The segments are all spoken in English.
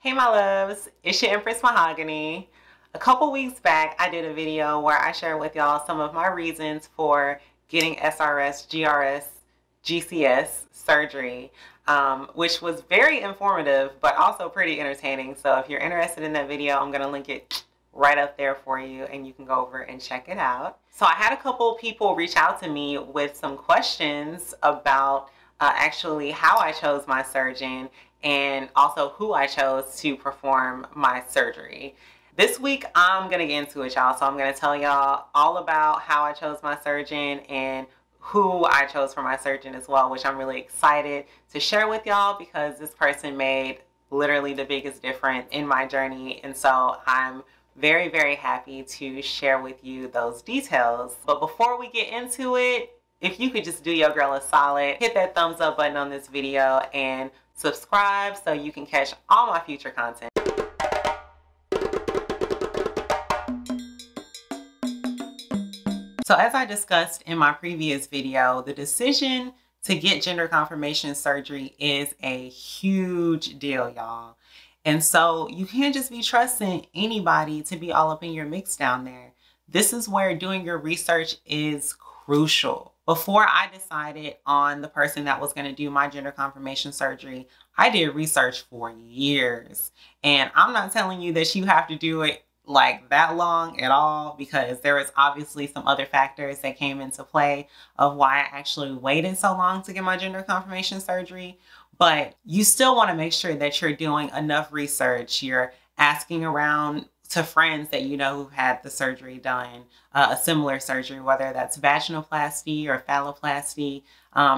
Hey my loves, it's your Empress Mahogany. A couple weeks back I did a video where I shared with y'all some of my reasons for getting SRS, GRS, GCS surgery, which was very informative but also pretty entertaining. So if you're interested in that video, I'm going to link it right up there for you and you can go over and check it out. So I had a couple people reach out to me with some questions about actually how I chose my surgeon and also who I chose to perform my surgery. This week I'm gonna get into it, y'all. So I'm gonna tell y'all all about how I chose my surgeon and who I chose for my surgeon as well, which I'm really excited to share with y'all because this person made literally the biggest difference in my journey. And so I'm very, very happy to share with you those details. But before we get into it, if you could just do your girl a solid, hit that thumbs up button on this video and subscribe so you can catch all my future content. So as I discussed in my previous video, the decision to get gender confirmation surgery is a huge deal, y'all. And so you can't just be trusting anybody to be all up in your mix down there. This is where doing your research is crucial. Before I decided on the person that was going to do my gender confirmation surgery, I did research for years. And I'm not telling you that you have to do it like that long at all, because there is obviously some other factors that came into play of why I actually waited so long to get my gender confirmation surgery. But you still want to make sure that you're doing enough research. You're asking around to friends that you know who had the surgery done, a similar surgery, whether that's vaginoplasty or phalloplasty.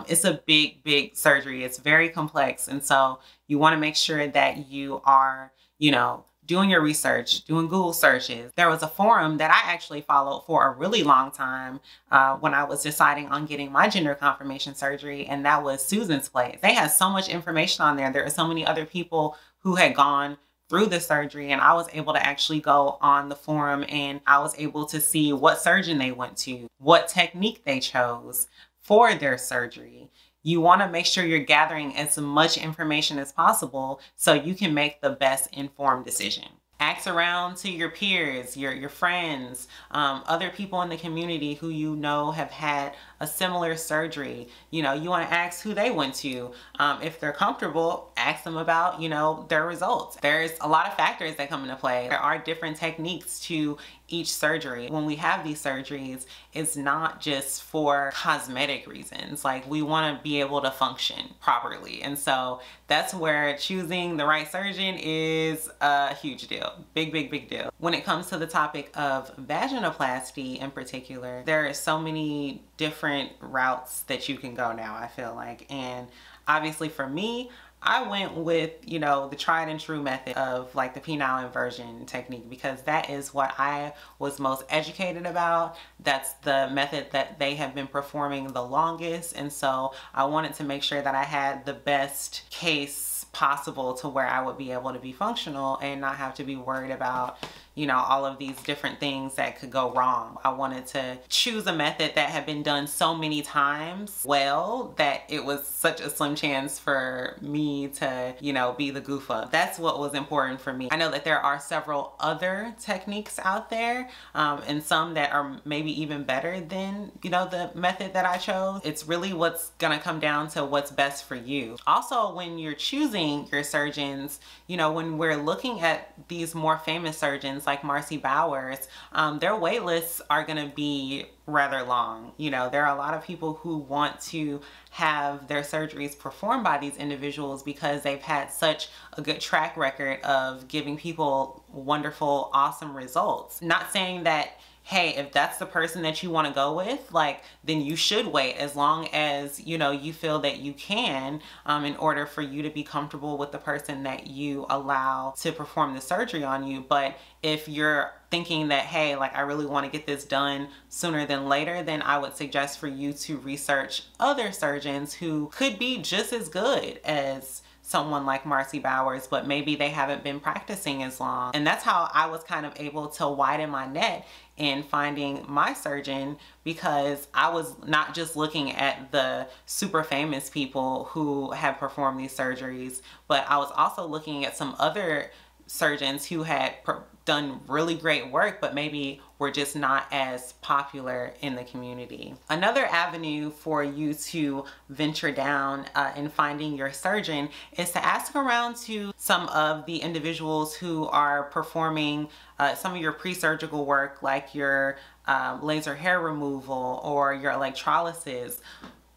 It's a big, big surgery. It's very complex. And so you want to make sure that you are, doing your research, doing Google searches. There was a forum that I actually followed for a really long time when I was deciding on getting my gender confirmation surgery, and that was Susan's Place. They had so much information on there. There are so many other people who had gone through the surgery, and I was able to actually go on the forum and I was able to see what surgeon they went to, what technique they chose for their surgery. You want to make sure you're gathering as much information as possible so you can make the best informed decision. Ask around to your peers, your friends, other people in the community who you know have had a similar surgery. You want to ask who they went to. If they're comfortable, ask them about, their results. There's a lot of factors that come into play. There are different techniques to each surgery. When we have these surgeries, it's not just for cosmetic reasons. Like, we want to be able to function properly. And so that's where choosing the right surgeon is a huge deal. Big, big, big deal. When it comes to the topic of vaginoplasty in particular, there are so many different routes that you can go now, I feel like. And obviously for me, I went with, the tried and true method of like the penile inversion technique, because that is what I was most educated about. That's the method that they have been performing the longest. And so I wanted to make sure that I had the best case possible to where I would be able to be functional and not have to be worried about, all of these different things that could go wrong. I wanted to choose a method that had been done so many times well that it was such a slim chance for me to, be the goof up. That's what was important for me. I know that there are several other techniques out there and some that are maybe even better than, the method that I chose. It's really what's gonna come down to what's best for you. Also, when you're choosing your surgeons, when we're looking at these more famous surgeons like Marcy Bowers, their wait lists are going to be rather long. There are a lot of people who want to have their surgeries performed by these individuals because they've had such a good track record of giving people wonderful, awesome results. Not saying that, hey, if that's the person that you want to go with, then you should wait as long as, you feel that you can, in order for you to be comfortable with the person that you allow to perform the surgery on you. But if you're thinking that, hey, I really want to get this done sooner than later, then I would suggest for you to research other surgeons who could be just as good as someone like Marcy Bowers, but maybe they haven't been practicing as long. And that's how I was kind of able to widen my net in finding my surgeon, because I was not just looking at the super famous people who had performed these surgeries, but I was also looking at some other surgeons who had done really great work, but maybe were just not as popular in the community. Another avenue for you to venture down in finding your surgeon is to ask around to some of the individuals who are performing some of your pre-surgical work, like your laser hair removal or your electrolysis.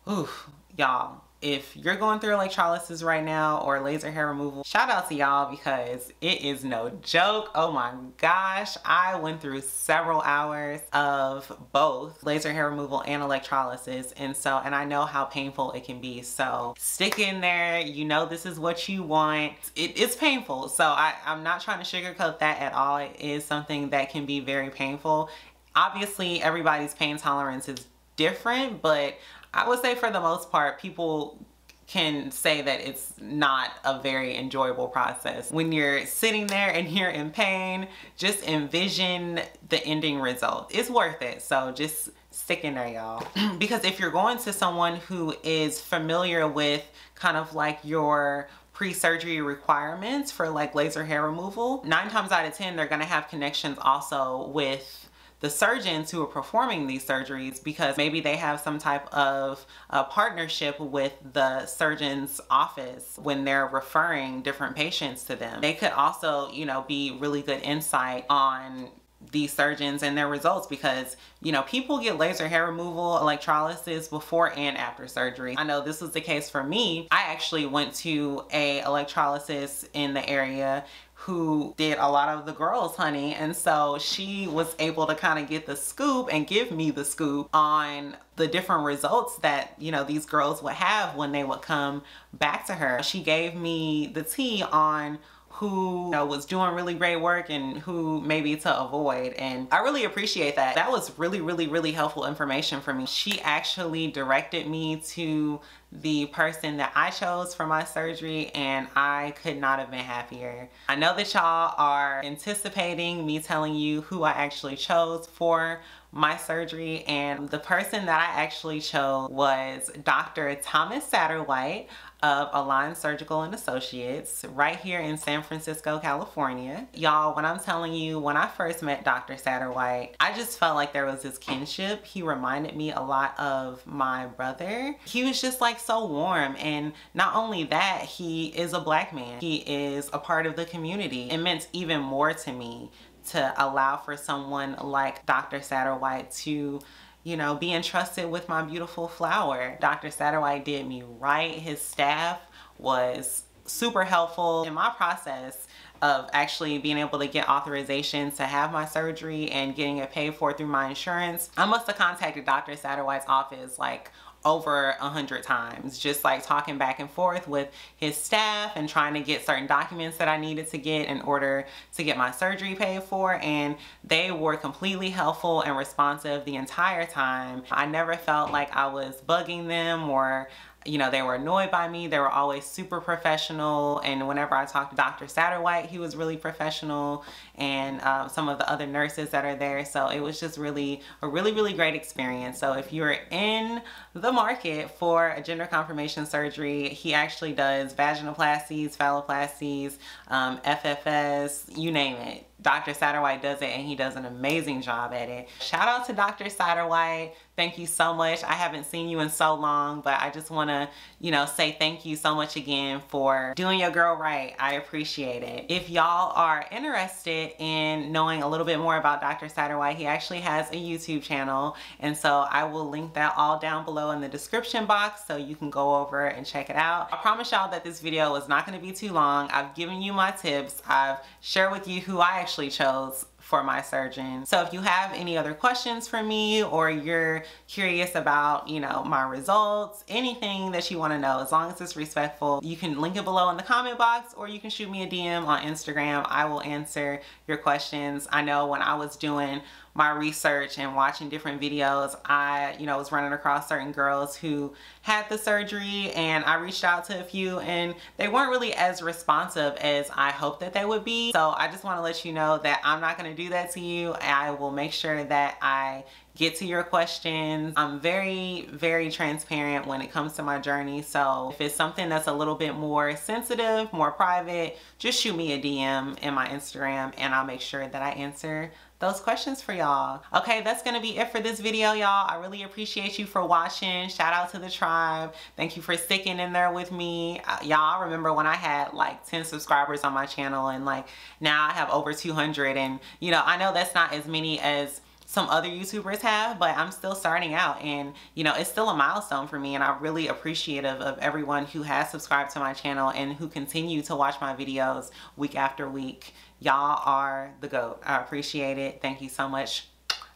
Ooh, y'all. If you're going through electrolysis right now or laser hair removal, shout out to y'all, because it is no joke. Oh my gosh, I went through several hours of both laser hair removal and electrolysis, and I know how painful it can be. So stick in there. You know this is what you want. It's painful, so I'm not trying to sugarcoat that at all. It is something that can be very painful. Obviously, everybody's pain tolerance is different, but I would say for the most part, people can say that it's not a very enjoyable process. When you're sitting there and you're in pain, just envision the ending result. It's worth it. So just stick in there, y'all. Because if you're going to someone who is familiar with kind of like your pre-surgery requirements for like laser hair removal, 9 times out of 10, they're gonna have connections also with the surgeons who are performing these surgeries, because maybe they have some type of partnership with the surgeon's office when they're referring different patients to them. They could also, you know, be really good insight on these surgeons and their results, because, you know, people get laser hair removal, electrolysis before and after surgery. I know this was the case for me. I actually went to a electrolysis in the area who did a lot of the girls, honey. And so she was able to kind of get the scoop and give me the scoop on the different results that, you know, these girls would have when they would come back to her. She gave me the tea on who, you know, was doing really great work and who maybe to avoid. And I really appreciate that. That was really helpful information for me. She actually directed me to the person that I chose for my surgery, and I could not have been happier. I know that y'all are anticipating me telling you who I actually chose for my surgery, and the person that I actually chose was Dr. Thomas Satterwhite of Align Surgical and Associates right here in San Francisco, California. Y'all, when I'm telling you, when I first met Dr. Satterwhite, I just felt like there was this kinship. He reminded me a lot of my brother. He was just like so warm, and not only that, he is a Black man. He is a part of the community. It meant even more to me to allow for someone like Dr. Satterwhite to, you know, be entrusted with my beautiful flower. Dr. Satterwhite did me right. His staff was super helpful in my process of actually being able to get authorization to have my surgery and getting it paid for through my insurance. I must have contacted Dr. Satterwhite's office like over 100 times, just like talking back and forth with his staff and trying to get certain documents that I needed to get in order to get my surgery paid for. And they were completely helpful and responsive the entire time. I never felt like I was bugging them or, you know, they were annoyed by me. They were always super professional. And whenever I talked to Dr. Satterwhite, he was really professional, and some of the other nurses that are there. So it was just really a really great experience. So if you're in the market for a gender confirmation surgery, he actually does vaginoplasties, phalloplasties, FFS, you name it. Dr. Satterwhite does it, and he does an amazing job at it. Shout out to Dr. Satterwhite. Thank you so much. I haven't seen you in so long, but I just want to, you know, say thank you so much again for doing your girl right. I appreciate it. If y'all are interested in knowing a little bit more about Dr. Satterwhite, he actually has a YouTube channel, and so I will link that all down below in the description box so you can go over and check it out. I promise y'all that this video is not going to be too long. I've given you my tips. I've shared with you who I actually chose for my surgeon. So if you have any other questions for me, or you're curious about, you know, my results, anything that you want to know, as long as it's respectful, you can link it below in the comment box, or you can shoot me a DM on Instagram. I will answer your questions. I know when I was doing my research and watching different videos, I, was running across certain girls who had the surgery, and I reached out to a few and they weren't really as responsive as I hoped that they would be. So I just want to let you know that I'm not going to do that to you. I will make sure that I get to your questions. I'm very, very transparent when it comes to my journey. So if it's something that's a little bit more sensitive, more private, just shoot me a DM in my Instagram and I'll make sure that I answer those questions for y'all. Okay, that's gonna be it for this video, y'all. I really appreciate you for watching. Shout out to the tribe. Thank you for sticking in there with me. Y'all, remember when I had like 10 subscribers on my channel, and like now I have over 200, and I know that's not as many as some other YouTubers have, but I'm still starting out, and it's still a milestone for me, and I'm really appreciative of everyone who has subscribed to my channel and who continue to watch my videos week after week. Y'all are the GOAT. I appreciate it. Thank you so much.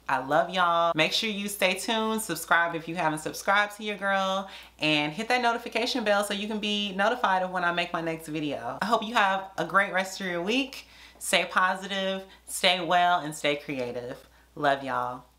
I love y'all. Make sure you stay tuned. Subscribe if you haven't subscribed to your girl, and hit that notification bell so you can be notified of when I make my next video. I hope you have a great rest of your week. Stay positive, stay well, and stay creative. Love y'all.